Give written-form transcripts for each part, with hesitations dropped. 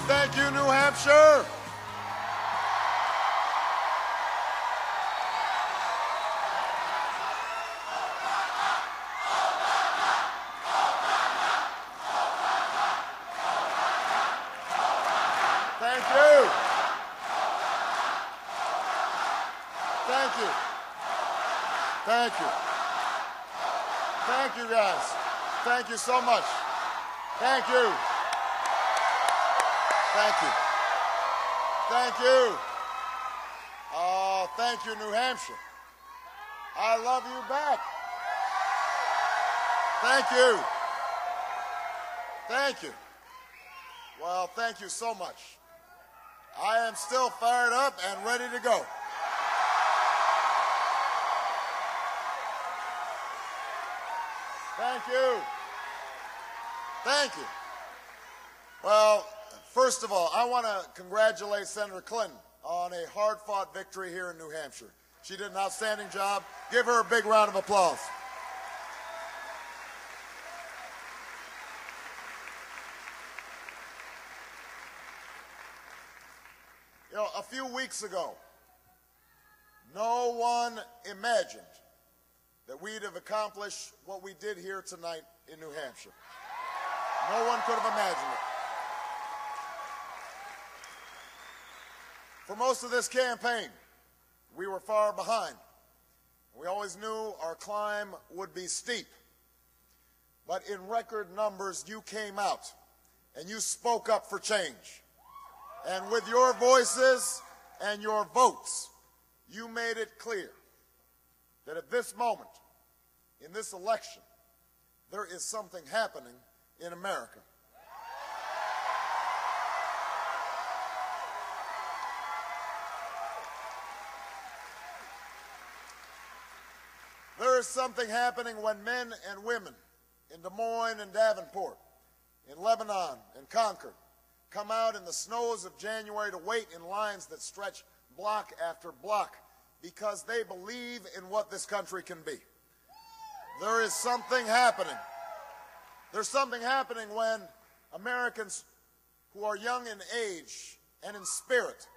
Thank you, New Hampshire. Thank you. Thank you. Thank you. Thank you, guys. Thank you so much. Thank you. Thank you. Thank you. Thank you, New Hampshire. I love you back. Thank you. Thank you. Well, thank you so much. I am still fired up and ready to go. Thank you. Thank you. Well, first of all, I want to congratulate Senator Clinton on a hard-fought victory here in New Hampshire. She did an outstanding job. Give her a big round of applause. You know, a few weeks ago, no one imagined that we'd have accomplished what we did here tonight in New Hampshire. No one could have imagined it. For most of this campaign, we were far behind. We always knew our climb would be steep. But in record numbers, you came out and you spoke up for change. And with your voices and your votes, you made it clear that at this moment, in this election, there is something happening in America. There is something happening when men and women in Des Moines and Davenport, in Lebanon and Concord, come out in the snows of January to wait in lines that stretch block after block because they believe in what this country can be. There is something happening. There's something happening when Americans who are young in age and in spirit,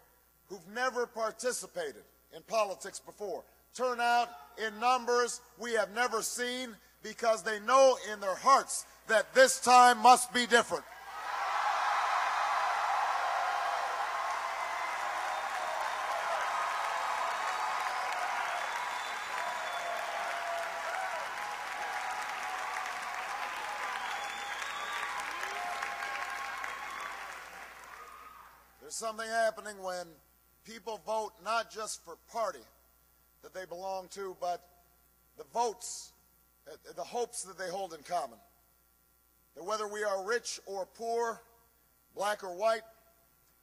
who've never participated in politics before, turn out in numbers we have never seen because they know in their hearts that this time must be different. There's something happening when people vote not just for party that they belong to, but the votes, the hopes that they hold in common. That whether we are rich or poor, black or white,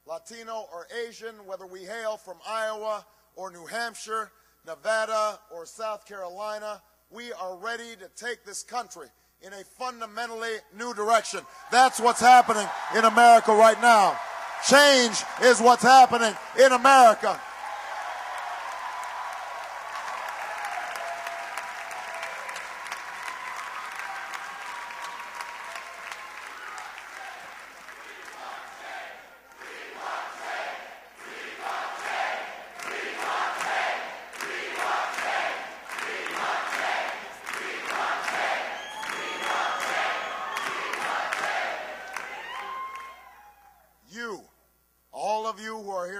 Latino or Asian, whether we hail from Iowa or New Hampshire, Nevada or South Carolina, we are ready to take this country in a fundamentally new direction. That's what's happening in America right now. Change is what's happening in America.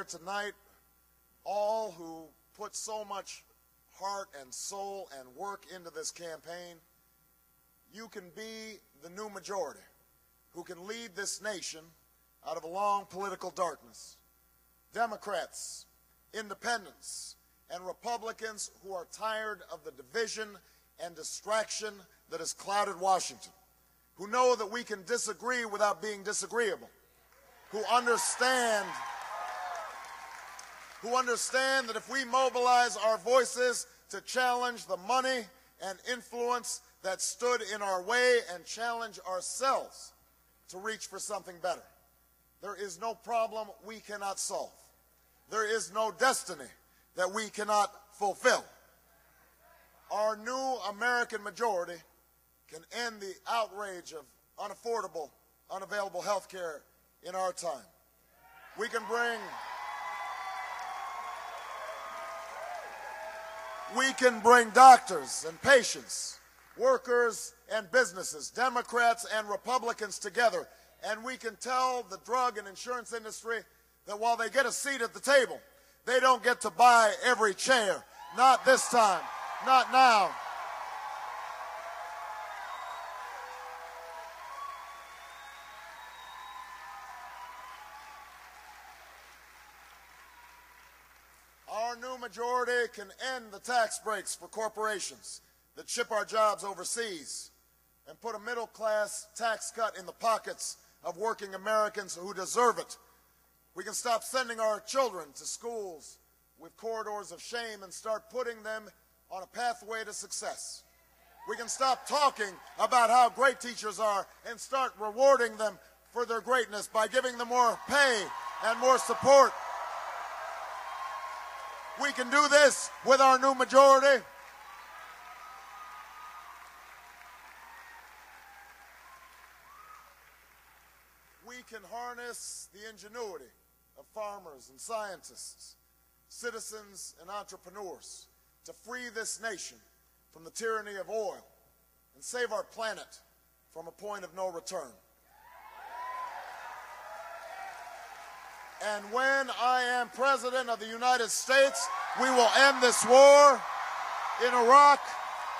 Tonight, all who put so much heart and soul and work into this campaign, you can be the new majority who can lead this nation out of a long political darkness. Democrats, independents, and Republicans who are tired of the division and distraction that has clouded Washington, who know that we can disagree without being disagreeable, who understand that if we mobilize our voices to challenge the money and influence that stood in our way and challenge ourselves to reach for something better, there is no problem we cannot solve. There is no destiny that we cannot fulfill. Our new American majority can end the outrage of unaffordable, unavailable health care in our time. We can bring doctors and patients, workers and businesses, Democrats and Republicans together, and we can tell the drug and insurance industry that while they get a seat at the table, they don't get to buy every chair. Not this time. Not now. Our new majority can end the tax breaks for corporations that ship our jobs overseas and put a middle-class tax cut in the pockets of working Americans who deserve it. We can stop sending our children to schools with corridors of shame and start putting them on a pathway to success. We can stop talking about how great teachers are and start rewarding them for their greatness by giving them more pay and more support. We can do this with our new majority. We can harness the ingenuity of farmers and scientists, citizens and entrepreneurs to free this nation from the tyranny of oil and save our planet from a point of no return. And when I am President of the United States, we will end this war in Iraq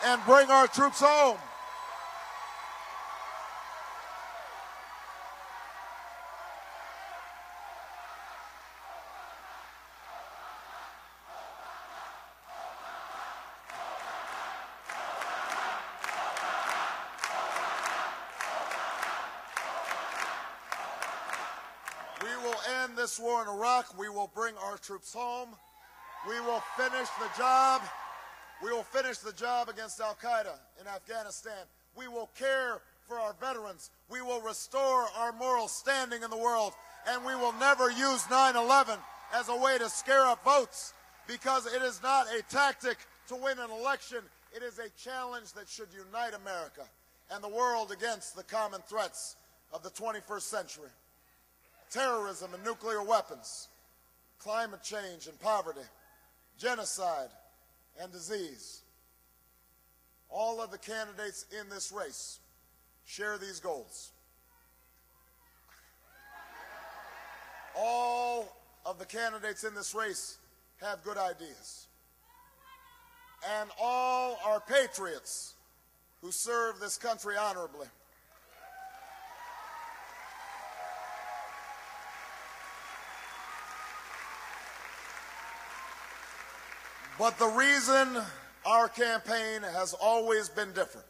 and bring our troops home. We will end this war in Iraq. We will bring our troops home. We will finish the job. We will finish the job against Al-Qaeda in Afghanistan. We will care for our veterans. We will restore our moral standing in the world. And we will never use 9/11 as a way to scare up votes, because it is not a tactic to win an election. It is a challenge that should unite America and the world against the common threats of the 21st century. Terrorism and nuclear weapons, climate change and poverty, genocide and disease. All of the candidates in this race share these goals. All of the candidates in this race have good ideas. And all are patriots who serve this country honorably. But the reason our campaign has always been different,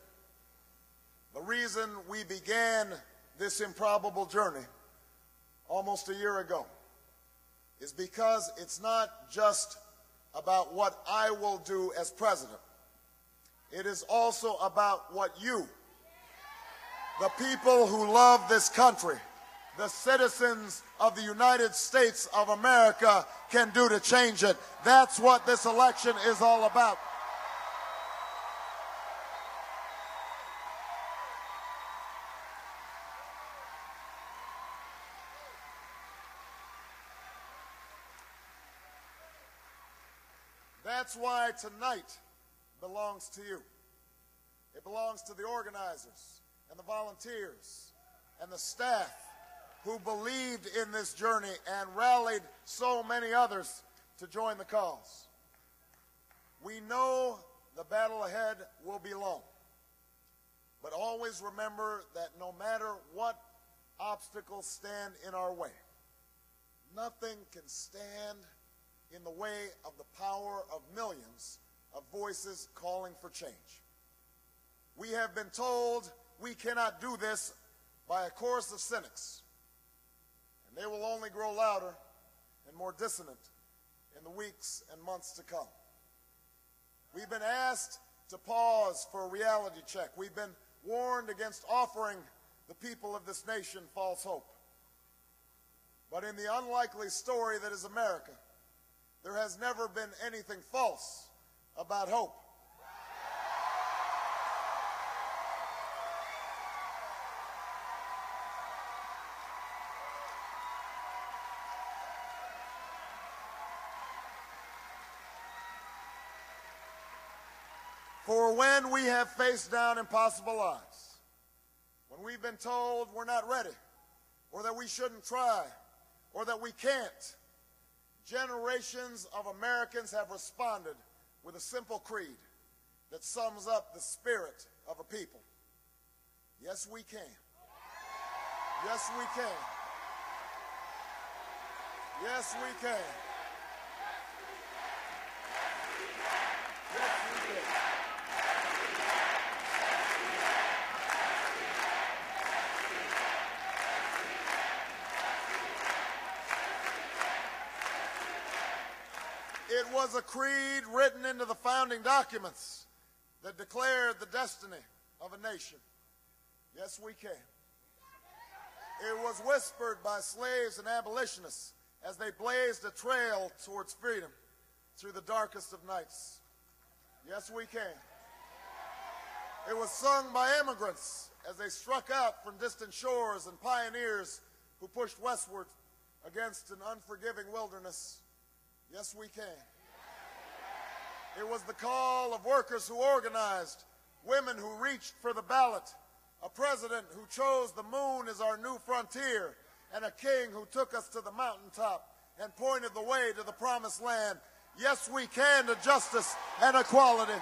the reason we began this improbable journey almost a year ago, is because it's not just about what I will do as president. It is also about what you, the people who love this country, the citizens of the United States of America, can do to change it. That's what this election is all about. That's why tonight belongs to you. It belongs to the organizers and the volunteers and the staff who believed in this journey and rallied so many others to join the cause. We know the battle ahead will be long, but always remember that no matter what obstacles stand in our way, nothing can stand in the way of the power of millions of voices calling for change. We have been told we cannot do this by a chorus of cynics, and they will only grow louder and more dissonant in the weeks and months to come. We've been asked to pause for a reality check. We've been warned against offering the people of this nation false hope. But in the unlikely story that is America, there has never been anything false about hope. For when we have faced down impossible odds, when we've been told we're not ready, or that we shouldn't try, or that we can't, generations of Americans have responded with a simple creed that sums up the spirit of a people. Yes, we can. Yes, we can. Yes, we can. Yes, we can. It was a creed written into the founding documents that declared the destiny of a nation. Yes, we can. It was whispered by slaves and abolitionists as they blazed a trail towards freedom through the darkest of nights. Yes, we can. It was sung by immigrants as they struck out from distant shores and pioneers who pushed westward against an unforgiving wilderness. Yes, we can. It was the call of workers who organized, women who reached for the ballot, a president who chose the moon as our new frontier, and a king who took us to the mountaintop and pointed the way to the promised land. Yes, we can to justice and equality.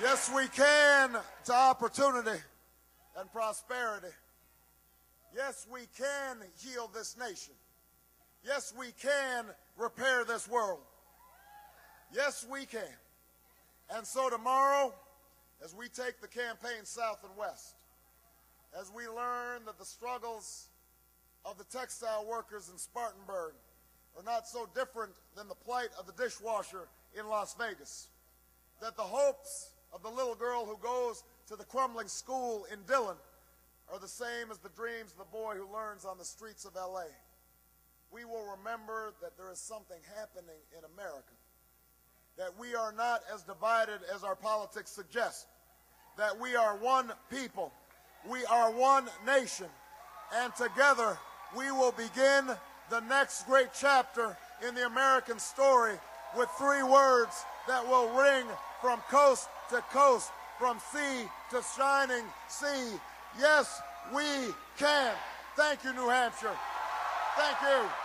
Yes, we can to opportunity and prosperity. Yes, we can heal this nation. Yes, we can repair this world. Yes, we can. And so tomorrow, as we take the campaign south and west, as we learn that the struggles of the textile workers in Spartanburg are not so different than the plight of the dishwasher in Las Vegas, that the hopes of the little girl who goes to the crumbling school in Dillon are the same as the dreams of the boy who learns on the streets of L.A. We will remember that there is something happening in America, that we are not as divided as our politics suggest, that we are one people, we are one nation, and together we will begin the next great chapter in the American story with 3 words that will ring from coast to coast, from sea to shining sea. Yes, we can. Thank you, New Hampshire. Thank you.